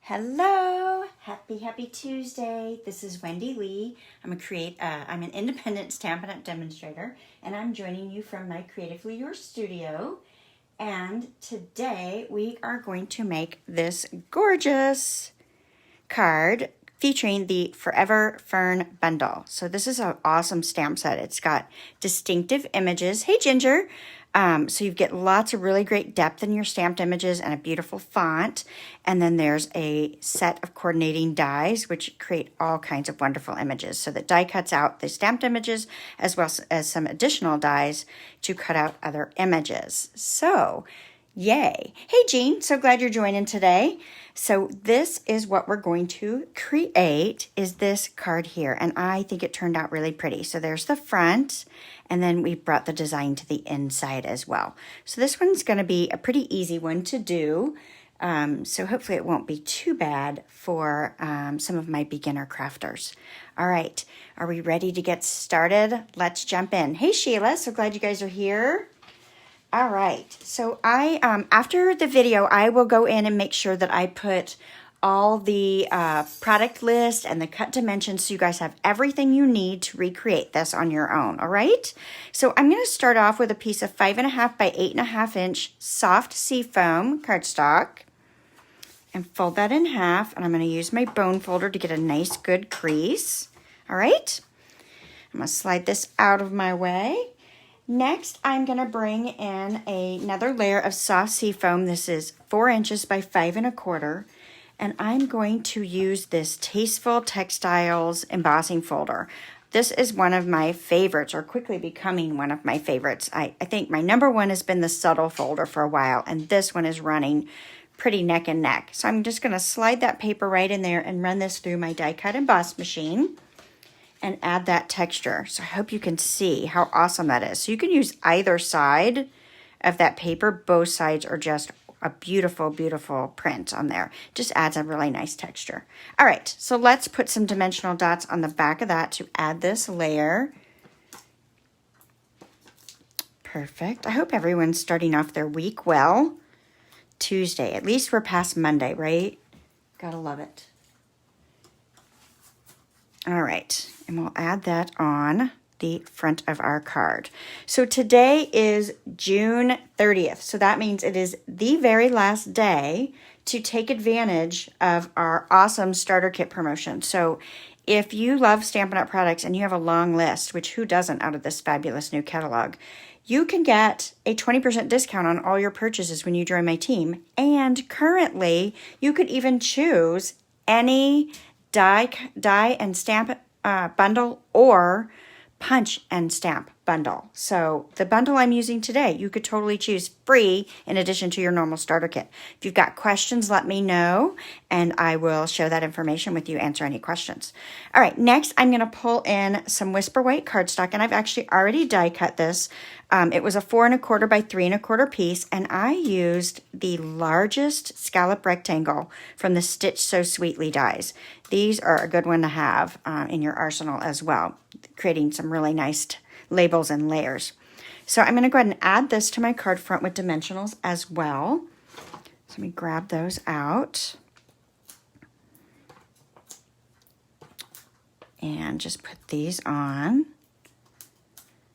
Hello, happy Tuesday. This is Wendy Lee. I'm an independent Stampin' Up! Demonstrator, and I'm joining you from my CreativeLeeYours studio. And today we are going to make this gorgeous card featuring the foreverfern bundle. So this is an awesome stamp set. It's got distinctive images. Hey, Ginger. So you get lots of really great depth in your stamped images and a beautiful font. And then there's a set of coordinating dies, which create all kinds of wonderful images. So that die cuts out the stamped images as well as some additional dies to cut out other images. So, yay. Hey, Jean, so glad you're joining today. So this is what we're going to create, is this card here. And I think it turned out really pretty. So there's the front, and then we brought the design to the inside as well. So this one's going to be a pretty easy one to do. So hopefully it won't be too bad for some of my beginner crafters. All right, are we ready to get started? Let's jump in. Hey, Sheila, so glad you guys are here. All right, so after the video, I will go in and make sure that I put all the product list and the cut dimensions so you guys have everything you need to recreate this on your own, all right? So I'm going to start off with a piece of 5.5 by 8.5 inch soft seafoam cardstock and fold that in half, and I'm going to use my bone folder to get a nice good crease, all right? I'm going to slide this out of my way. Next, I'm going to bring in another layer of soft seafoam. This is 4 inches by 5 1/4. And I'm going to use this Tasteful Textiles embossing folder. This is one of my favorites, or quickly becoming one of my favorites. I think my number one has been the Subtle folder for a while, and this one is running pretty neck and neck. So I'm just going to slide that paper right in there and run this through my die cut emboss machine and add that texture. So I hope you can see how awesome that is. So you can use either side of that paper. Both sides are just a beautiful, beautiful print on there. Just adds a really nice texture. All right, so let's put some dimensional dots on the back of that to add this layer. Perfect. I hope everyone's starting off their week well. Tuesday, at least we're past Monday, right? Gotta love it. All right, and we'll add that on the front of our card. So today is June 30th. So that means it is the very last day to take advantage of our awesome starter kit promotion. So if you love Stampin' Up! Products and you have a long list, which who doesn't out of this fabulous new catalog, you can get a 20% discount on all your purchases when you join my team. And currently, you could even choose any die and stamp bundle or punch and stamp bundle. So the bundle I'm using today, you could totally choose free in addition to your normal starter kit. If you've got questions, let me know, and I will share that information with you, answer any questions. All right, next I'm going to pull in some Whisper White cardstock, and I've actually already die cut this. It was a 4 1/4 by 3 1/4 piece, and I used the largest scallop rectangle from the Stitch So Sweetly dies. These are a good one to have in your arsenal as well, creating some really nice labels and layers. So I'm going to go ahead and add this to my card front with dimensionals as well. So let me grab those out and just put these on.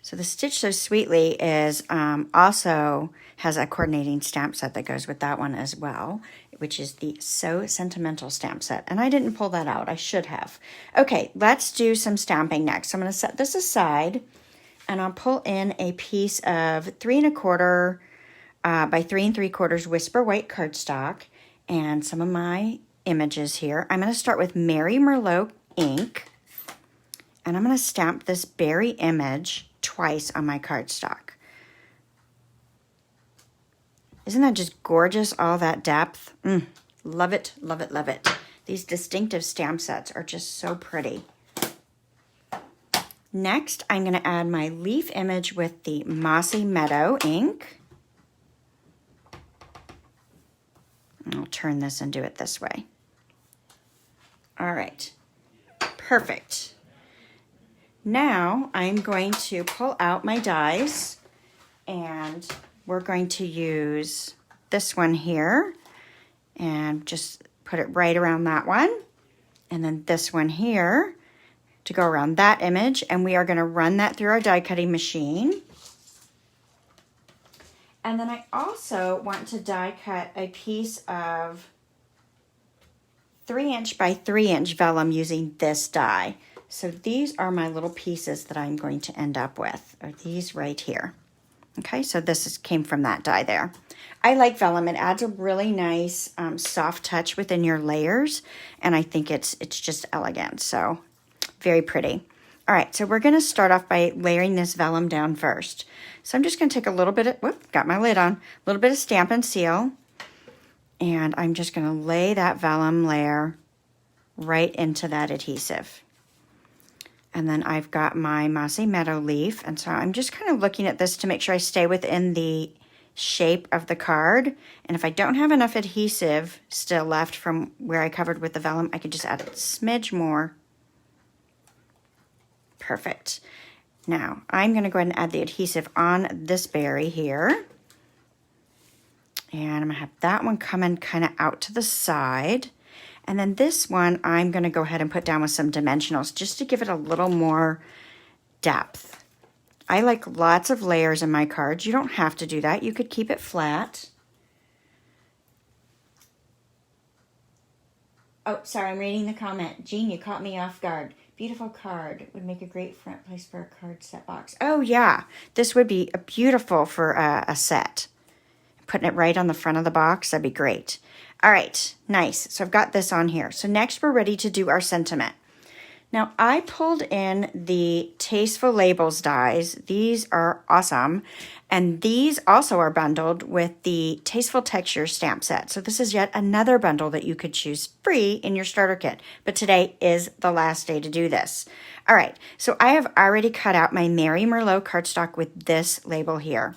So the Stitch So Sweetly is also has a coordinating stamp set that goes with that one as well, which is the So Sentimental stamp set. And I didn't pull that out. I should have. Okay, let's do some stamping next. So I'm going to set this aside, and I'll pull in a piece of 3 1/4 by 3 3/4 Whisper White cardstock and some of my images here. I'm going to start with Mary Merlot ink, and I'm going to stamp this berry image twice on my cardstock. Isn't that just gorgeous, all that depth? Love it, love it, love it. These distinctive stamp sets are just so pretty. Next, I'm going to add my leaf image with the Mossy Meadow ink. I'll turn this and do it this way. All right, perfect. Now I'm going to pull out my dies, and we're going to use this one here and just put it right around that one. And then this one here to go around that image. And we are going to run that through our die cutting machine. And then I also want to die cut a piece of 3" by 3" vellum using this die. So these are my little pieces that I'm going to end up with, are these right here. Okay, so came from that die there. I like vellum. It adds a really nice soft touch within your layers, and I think it's just elegant, so very pretty. All right, so we're going to start off by layering this vellum down first. So I'm just going to take a little bit of, got my lid on, a little bit of Stampin' Seal, and I'm just going to lay that vellum layer right into that adhesive. And then I've got my Mossy Meadow leaf, and so I'm just kind of looking at this to make sure I stay within the shape of the card. And if I don't have enough adhesive still left from where I covered with the vellum, I can just add a smidge more. Perfect. Now, I'm going to go ahead and add the adhesive on this berry here. And I'm going to have that one coming kind of out to the side. And then this one, I'm going to go ahead and put down with some dimensionals just to give it a little more depth. I like lots of layers in my cards. You don't have to do that. You could keep it flat. Oh, sorry, I'm reading the comment. Jean, you caught me off guard. Beautiful card. Would make a great front place for a card set box. Oh, yeah. This would be beautiful for a set. Putting it right on the front of the box, that'd be great. All right, nice. So I've got this on here. So next we're ready to do our sentiment. Now I pulled in the Tasteful Labels dies. These are awesome. And these also are bundled with the Tasteful Textures stamp set. So this is yet another bundle that you could choose free in your starter kit. But today is the last day to do this. All right, so I have already cut out my Mary Merlot cardstock with this label here.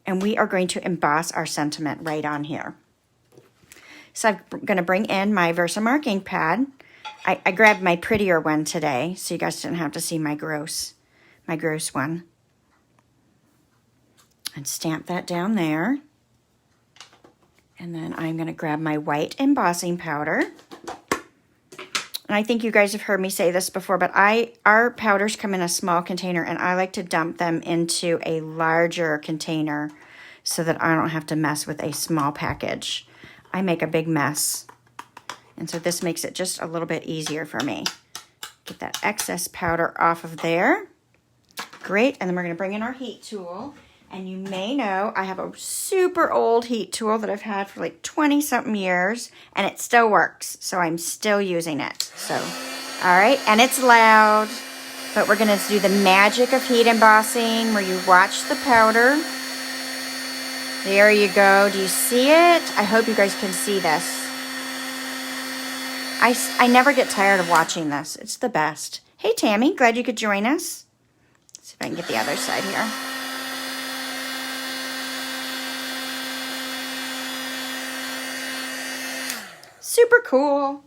And we are going to emboss our sentiment right on here. So I'm going to bring in my Versamark ink pad. I grabbed my prettier one today, so you guys didn't have to see my gross one. And stamp that down there. And then I'm going to grab my white embossing powder. And I think you guys have heard me say this before, but our powders come in a small container, and I like to dump them into a larger container so that I don't have to mess with a small package. I make a big mess. And so this makes it just a little bit easier for me. Get that excess powder off of there. Great, and then we're gonna bring in our heat tool. And you may know I have a super old heat tool that I've had for like 20-something years, and it still works, so I'm still using it. So, all right, and it's loud, but we're gonna do the magic of heat embossing where you watch the powder. There you go, do you see it? I hope you guys can see this. I never get tired of watching this. It's the best. Hey, Tammy, glad you could join us. Let's see if I can get the other side here. Super cool.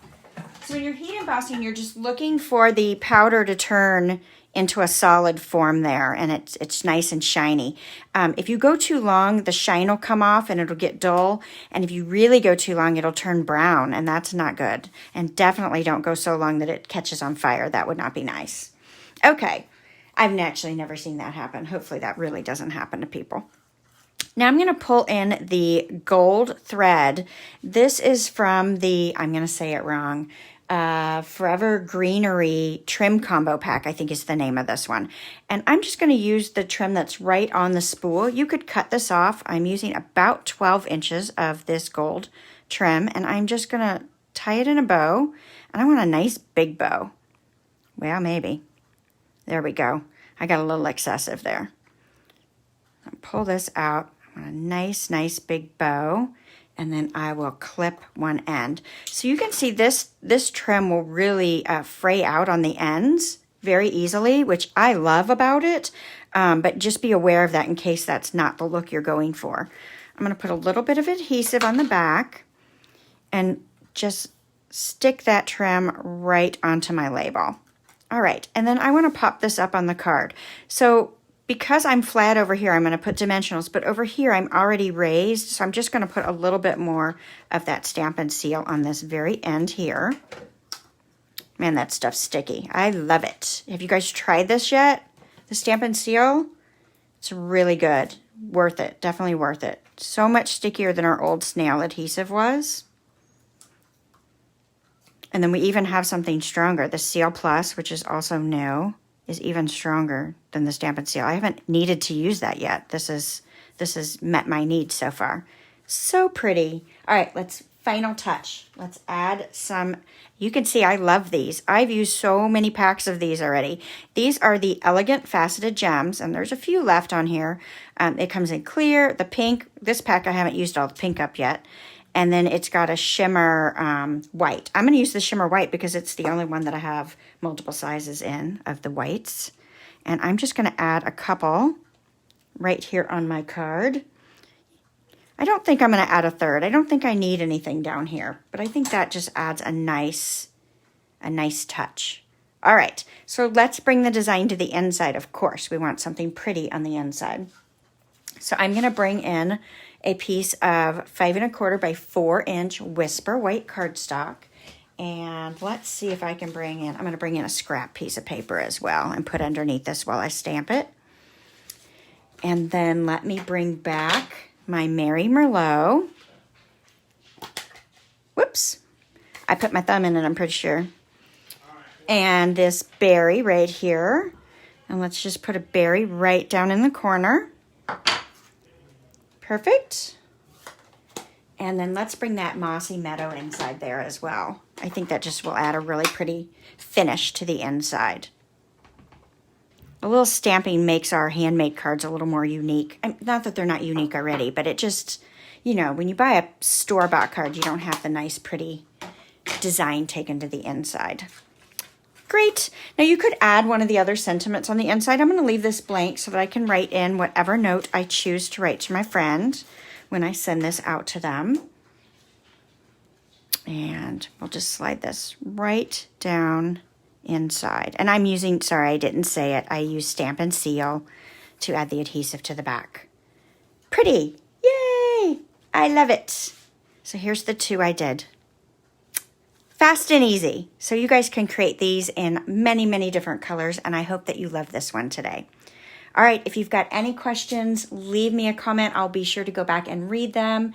So when you're heat embossing, you're just looking for the powder to turn into a solid form there, and it's nice and shiny. If you go too long, the shine will come off and it'll get dull. And if you really go too long, it'll turn brown, and that's not good. And definitely don't go so long that it catches on fire. That would not be nice. Okay, I've actually never seen that happen. Hopefully that really doesn't happen to people. Now I'm going to pull in the gold thread. This is from the, I'm going to say it wrong, Forevergreenery trim combo pack, I think is the name of this one. And I'm just going to use the trim that's right on the spool. You could cut this off. I'm using about 12 inches of this gold trim, and I'm just going to tie it in a bow. And I want a nice big bow. Well, maybe. There we go. I got a little excessive there. I'll pull this out. I want a nice big bow. And then I will clip one end. So you can see this trim will really fray out on the ends very easily, which I love about it. But just be aware of that in case that's not the look you're going for. I'm going to put a little bit of adhesive on the back and just stick that trim right onto my label. All right, and then I want to pop this up on the card. So because I'm flat over here, I'm going to put dimensionals, but over here I'm already raised, so I'm just going to put a little bit more of that Stampin' Seal on this very end here. Man, that stuff's sticky. I love it. Have you guys tried this yet? The Stampin' Seal? It's really good. Worth it. Definitely worth it. So much stickier than our old snail adhesive was. And then we even have something stronger. The Seal Plus, which is also new, is even stronger than the Stampin' Seal. I haven't needed to use that yet. This has met my needs so far. So pretty. All right, let's final touch. Let's add some. You can see I love these. I've used so many packs of these already. These are the Elegant Faceted Gems, and there's a few left on here. It comes in clear, the pink. This pack I haven't used all the pink up yet. And then it's got a shimmer white. I'm going to use the shimmer white because it's the only one that I have multiple sizes in of the whites. And I'm just going to add a couple right here on my card. I don't think I'm going to add a third. I don't think I need anything down here, but I think that just adds a nice touch. All right, so let's bring the design to the inside. Of course, we want something pretty on the inside. So I'm going to bring in a piece of 5 1/4 by 4 inch Whisper white cardstock. And let's see if I can bring in, I'm going to bring in a scrap piece of paper as well and put underneath this while I stamp it. And then let me bring back my Mary Merlot. Whoops. I put my thumb in it, I'm pretty sure. And this berry right here. And let's just put a berry right down in the corner. Perfect. And then let's bring that mossy meadow inside there as well. I think that just will add a really pretty finish to the inside. A little stamping makes our handmade cards a little more unique. Not that they're not unique already, but it just, you know, when you buy a store-bought card, you don't have the nice, pretty design taken to the inside. Great. Now you could add one of the other sentiments on the inside. I'm going to leave this blank so that I can write in whatever note I choose to write to my friend when I send this out to them. And we'll just slide this right down inside. And I'm using, sorry, I didn't say it, I use Stampin' Seal to add the adhesive to the back. Pretty. Yay! I love it. So here's the 2 I did. Fast and easy. So you guys can create these in many, many different colors, and I hope that you love this one today. All right, if you've got any questions, leave me a comment. I'll be sure to go back and read them.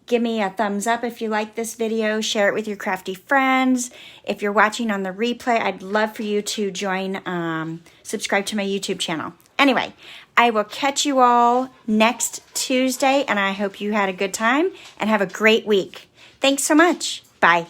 Give me a thumbs up if you like this video. Share it with your crafty friends. If you're watching on the replay, I'd love for you to join, subscribe to my YouTube channel. Anyway, I will catch you all next Tuesday, and I hope you had a good time and have a great week. Thanks so much. Bye.